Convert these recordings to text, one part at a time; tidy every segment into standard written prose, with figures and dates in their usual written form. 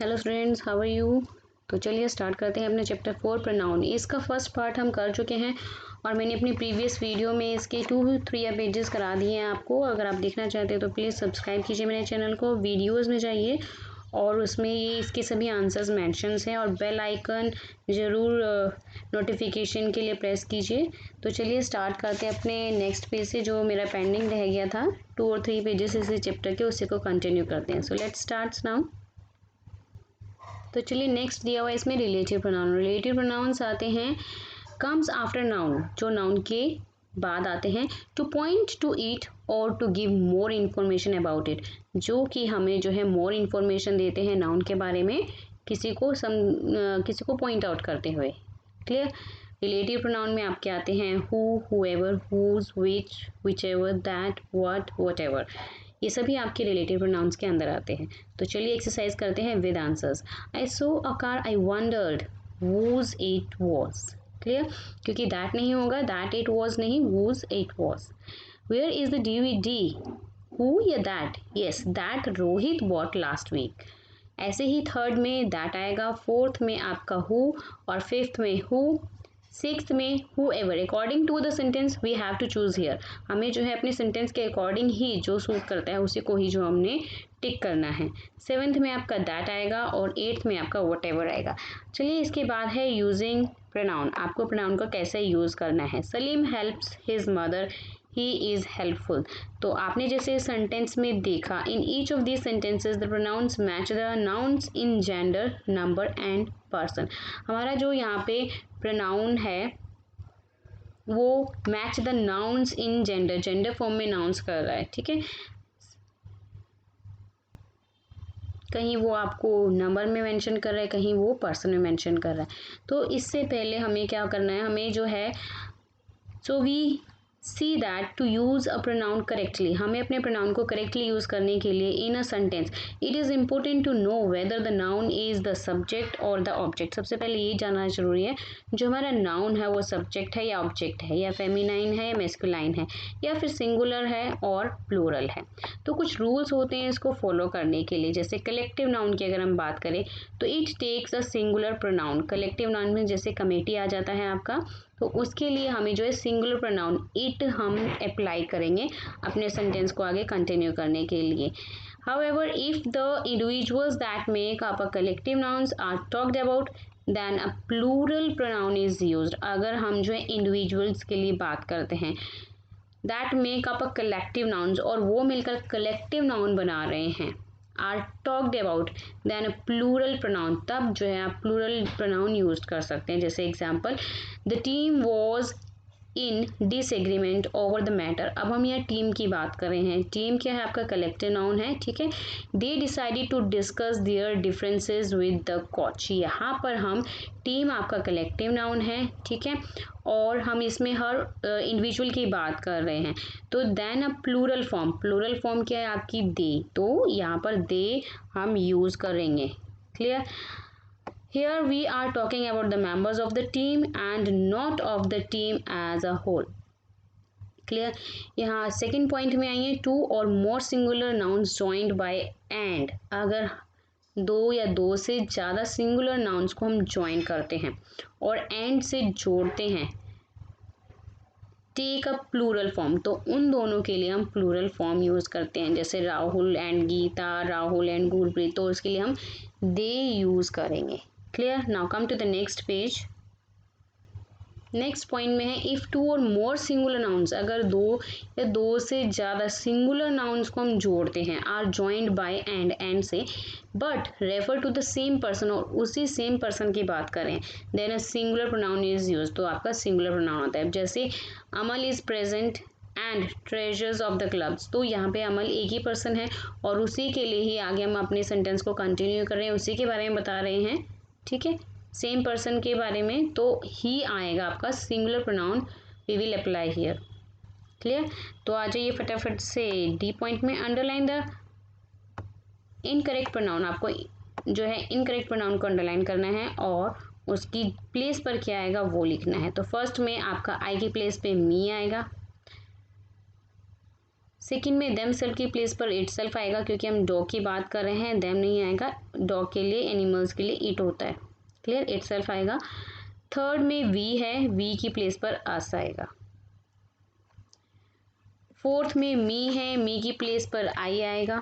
Hello friends, how are you. तो चलिए start करते हैं अपने चैप्टर 4 प्रोनाउन। इसका फर्स्ट पार्ट हम कर चुके हैं और मैंने अपनी प्रीवियस वीडियो में इसके 2-3 पेजेस करा दिए हैं आपको। अगर आप देखना चाहते हैं तो प्लीज़ सब्सक्राइब कीजिए मेरे चैनल को, वीडियोज़ में जाइए और उसमें ये इसके सभी आंसर्स मेंशंस हैं और बेल आइकन ज़रूर नोटिफिकेशन के लिए प्रेस कीजिए। तो चलिए स्टार्ट करते हैं अपने नेक्स्ट पेज से, जो मेरा पेंडिंग रह गया था 2 और 3 पेजेस इसी चैप्टर के, उसी को कंटिन्यू करते हैं। So let's start now. तो चलिए नेक्स्ट दिया हुआ है इसमें रिलेटिव प्रोनाउन। रिलेटिव प्रोनाउंस आते हैं कम्स आफ्टर नाउन, जो नाउन के बाद आते हैं, टू पॉइंट टू इट और to give more information about it, जो कि हमें जो है मोर इन्फॉर्मेशन देते हैं नाउन के बारे में, किसी को पॉइंट आउट करते हुए। क्लियर। रिलेटिव प्रोनाउन में आपके आते हैं who, whoever, whose, which, whichever, that, what, whatever. ये सभी आपके रिलेटिव प्रोनाउंस के अंदर आते हैं। तो चलिए एक्सरसाइज करते हैं with answers. I saw a car, I wondered whose it was। Clear, क्योंकि दैट नहीं होगा, दैट इट वॉज नहीं, whose it was। Where is the DVD, who या that, yes that Rohit bought last week. ऐसे ही third में that आएगा, fourth में आपका हु और फिफ्थ में हु, सिक्स्थ में whoever। According to the sentence we have to choose here. हमें जो है अपने सेंटेंस के अकॉर्डिंग ही जो सूट करता है उसी को ही जो हमने टिक करना है। सेवेंथ में आपका दैट आएगा और एट्थ में आपका whatever आएगा। चलिए इसके बाद है यूजिंग प्रोनाउन। आपको प्रोनाउन को कैसे यूज करना है। Salim helps his mother, he is helpful. तो आपने जैसे सेंटेंस में देखा, in each of these sentences the pronounce match the nouns in gender, number and person. हमारा जो यहाँ पे प्रोनाउन है वो match the nouns in gender, gender form में नाउन्स कर रहा है। ठीक है, कहीं वो आपको नंबर में मेंशन कर रहा है, कहीं वो पर्सन में मेंशन कर रहा है। तो इससे पहले हमें क्या करना है, हमें जो है so we see that to use a pronoun correctly, हमें अपने प्रोनाउन को करेक्टली यूज़ करने के लिए in a sentence it is important to know whether the noun is the subject or the object. सबसे पहले ये जानना जरूरी है जो हमारा नाउन है वो सब्जेक्ट है या ऑब्जेक्ट है, या फेमिनाइन है या मेस्कुलाइन है, या फिर सिंगुलर है और प्लूरल है। तो कुछ रूल्स होते हैं इसको फॉलो करने के लिए। जैसे कलेक्टिव नाउन की अगर हम बात करें तो it takes a singular pronoun. Collective noun में जैसे कमेटी आ जाता है आपका, तो उसके लिए हमें जो है सिंगुलर प्रोनाउन इट हम अप्लाई करेंगे अपने सेंटेंस को आगे कंटिन्यू करने के लिए। However, if the individuals that make up a collective nouns are talked about, then a plural pronoun is used। अगर हम जो है इंडिविजुअल्स के लिए बात करते हैं that make up a collective nouns और वो मिलकर कलेक्टिव नाउन बना रहे हैं, are talked about, then a plural pronoun, तब जो है आप प्लूरल प्रोनाउन यूज कर सकते हैं। जैसे example, the team was in disagreement over the matter. अब हम यहाँ टीम की बात कर रहे हैं। टीम क्या है, आपका कलेक्टिव नाउन है। ठीक है, they decided to discuss their differences with the coach. यहाँ पर हम टीम आपका कलेक्टिव नाउन है। ठीक है, और हम इसमें हर इंडिविजुअल की बात कर रहे हैं। तो then a plural form, plural form क्या है आपकी दे, तो यहाँ पर दे हम यूज करेंगे। Clear. Here we are talking about the members of the team and not of the team as a whole। Clear. यहाँ सेकेंड पॉइंट में आइए, two or more singular nouns joined by and. अगर दो या दो से ज़्यादा सिंगुलर नाउन्स को हम ज्वाइन करते हैं और एंड से जोड़ते हैं, टेक अ प्लूरल फॉर्म, तो उन दोनों के लिए हम प्लूरल फॉर्म यूज़ करते हैं। जैसे राहुल एंड गीता, राहुल एंड गुरप्रीत, तो उसके लिए हम दे यूज़ करेंगे। Clear. Now come to the next page. Next point में है if two or more singular nouns, अगर दो या दो से ज़्यादा सिंगुलर नाउन्स को हम जोड़ते हैं, are joined by and, and से, but refer to the same person, और उसी सेम पर्सन की बात करें, then a singular pronoun is use, तो आपका सिंगुलर प्रोनाउन होता है। जैसे Amal is present and treasurers of the clubs, तो यहाँ पे अमल एक ही पर्सन है और उसी के लिए ही आगे हम अपने सेंटेंस को कंटिन्यू कर रहे हैं, उसी के बारे में बता रहे हैं। ठीक है, सेम पर्सन के बारे में, तो ही आएगा आपका singular pronoun, we will apply here. Clear. तो आ जाइए फटाफट से डी पॉइंट में, अंडरलाइन द इनकरेक्ट प्रोनाउन। आपको जो है इनकरेक्ट प्रोनाउन को अंडरलाइन करना है और उसकी प्लेस पर क्या आएगा वो लिखना है। तो फर्स्ट में आपका आई की प्लेस पे मी आएगा, सेकंड में देम सेल्फ की प्लेस पर इट सेल्फ आएगा, क्योंकि हम डॉग की बात कर रहे हैं, देम नहीं आएगा। डॉग के लिए, एनिमल्स के लिए इट होता है, क्लियर, इट सेल्फ आएगा। थर्ड में वी है, वी की प्लेस पर अस आएगा। फोर्थ में मी है, मी की प्लेस पर आई आएगा।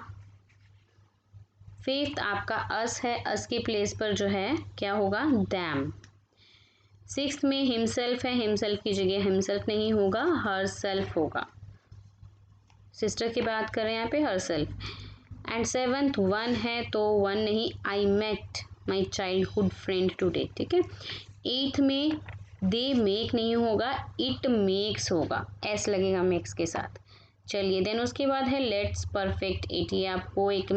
फिफ्थ आपका अस है, अस की प्लेस पर जो है क्या होगा, दैम। सिक्स्थ में हिमसेल्फ है, हिमसेल्फ की जगह हिमसेल्फ नहीं होगा, हर सेल्फ होगा। सिस्टर की बात करें यहाँ पे, herself. And seventh one है, तो वन नहीं, I met my childhood friend today, ठीक है। एट्थ में दे मेक नहीं होगा, इट मेक्स होगा, एस लगेगा मेक्स के साथ। चलिए देन उसके बाद है लेट्स परफेक्ट इट। ये आपको एक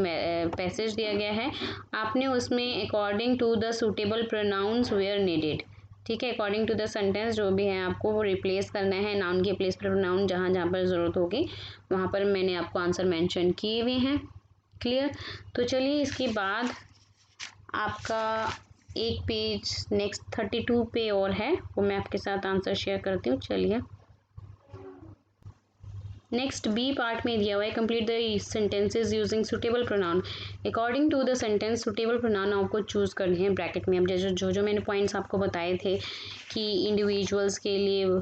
पैसेज दिया गया है, आपने उसमें according to the suitable pronouns where needed, ठीक है, अकॉर्डिंग टू द सेंटेंस जो भी है आपको वो रिप्लेस करना है नाउन के प्लेस पर प्रोनाउन, जहाँ जहाँ पर ज़रूरत होगी वहाँ पर मैंने आपको आंसर मेंशन किए हुए हैं, क्लियर। तो चलिए इसके बाद आपका एक पेज नेक्स्ट 32 पे और है, वो मैं आपके साथ आंसर शेयर करती हूँ। चलिए नेक्स्ट बी पार्ट में दिया हुआ है, complete the sentences using suitable pronoun. According to the sentence suitable pronoun आपको चूज़ करनी है ब्रैकेट में। अब जो मैंने पॉइंट्स आपको बताए थे कि इंडिविजुअल्स के लिए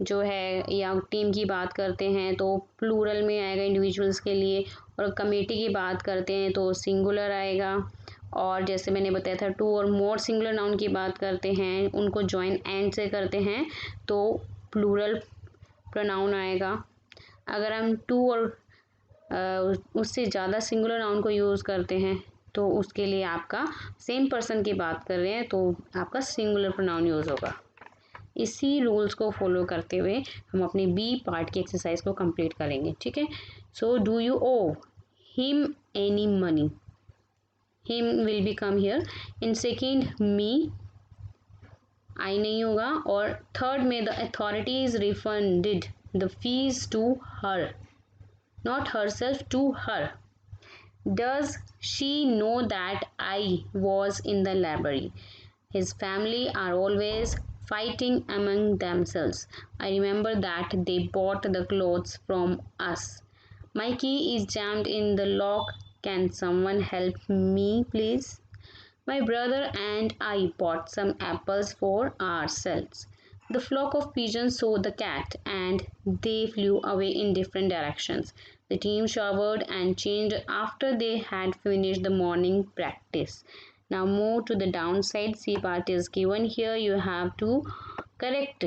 जो है या टीम की बात करते हैं तो प्लूरल में आएगा इंडिविजुअल्स के लिए, और कमेटी की बात करते हैं तो सिंगुलर आएगा, और जैसे मैंने बताया था to or more singular noun की बात करते हैं उनको ज्वाइन एंड से करते हैं तो प्लूरल प्रोनाउन आएगा। अगर हम टू और उससे ज़्यादा सिंगुलर नाउन को यूज़ करते हैं तो उसके लिए आपका सेम पर्सन की बात कर रहे हैं तो आपका सिंगुलर प्रोनाउन यूज़ होगा। इसी रूल्स को फॉलो करते हुए हम अपनी बी पार्ट की एक्सरसाइज को कंप्लीट करेंगे, ठीक है। So do you owe him any money, him will be come here. In second me, I नहीं होगा। और थर्ड में the authorities refunded the fees to her, not herself, to her. Does she know that I was in the library? His family are always fighting among themselves. I remember that they bought the clothes from us. My key is jammed in the lock. Can someone help me, please? My brother and I bought some apples for ourselves. The flock of pigeons saw the cat and they flew away in different directions. The team showered and changed after they had finished the morning practice. Now move to the downside. C part is given here. You have to correct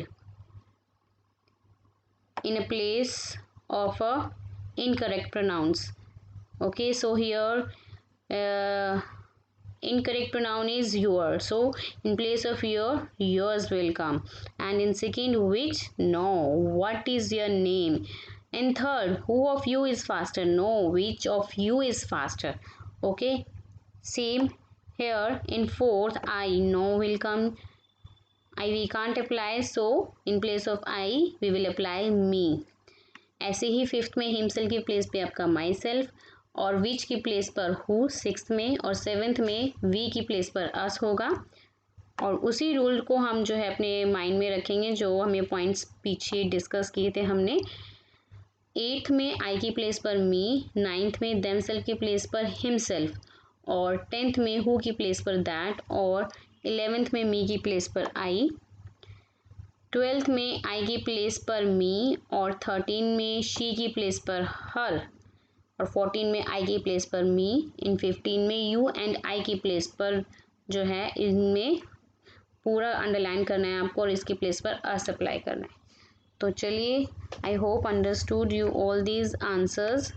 in a place of a incorrect pronouns. Okay, so here incorrect pronoun is your, so in place of your, yours will come. And in second, which, no. What is your name? And third, who of you is faster? No, which of you is faster? Okay, same here. In fourth, I, no will come. I we can't apply, so in place of I we will apply me. ऐसे ही fifth में himself की place पे आपका my self, और विच की place पर who sixth में, और सेवेंथ में वी की प्लेस पर अस होगा। और उसी रूल को हम जो है अपने माइंड में रखेंगे जो हमें पॉइंट्स पीछे डिस्कस किए थे हमने। एट्थ में आई की प्लेस पर मी, नाइन्थ में देम सेल्फ की प्लेस पर हिमसेल्फ, और टेंथ में हु की प्लेस पर दैट, और 11th में मी की प्लेस पर आई, 12th में आई की प्लेस पर मी, और 13 में शी की प्लेस पर हर, और 14 में आई की प्लेस पर मी, इन 15 में यू एंड आई की प्लेस पर जो है इनमें पूरा अंडरलाइन करना है आपको, और इसकी प्लेस पर अस अप्लाई करना है। तो चलिए, I hope understood you all these answers.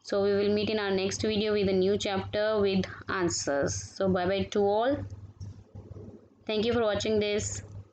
So we will meet in our next video with a new chapter with answers. So bye bye to all. Thank you for watching this.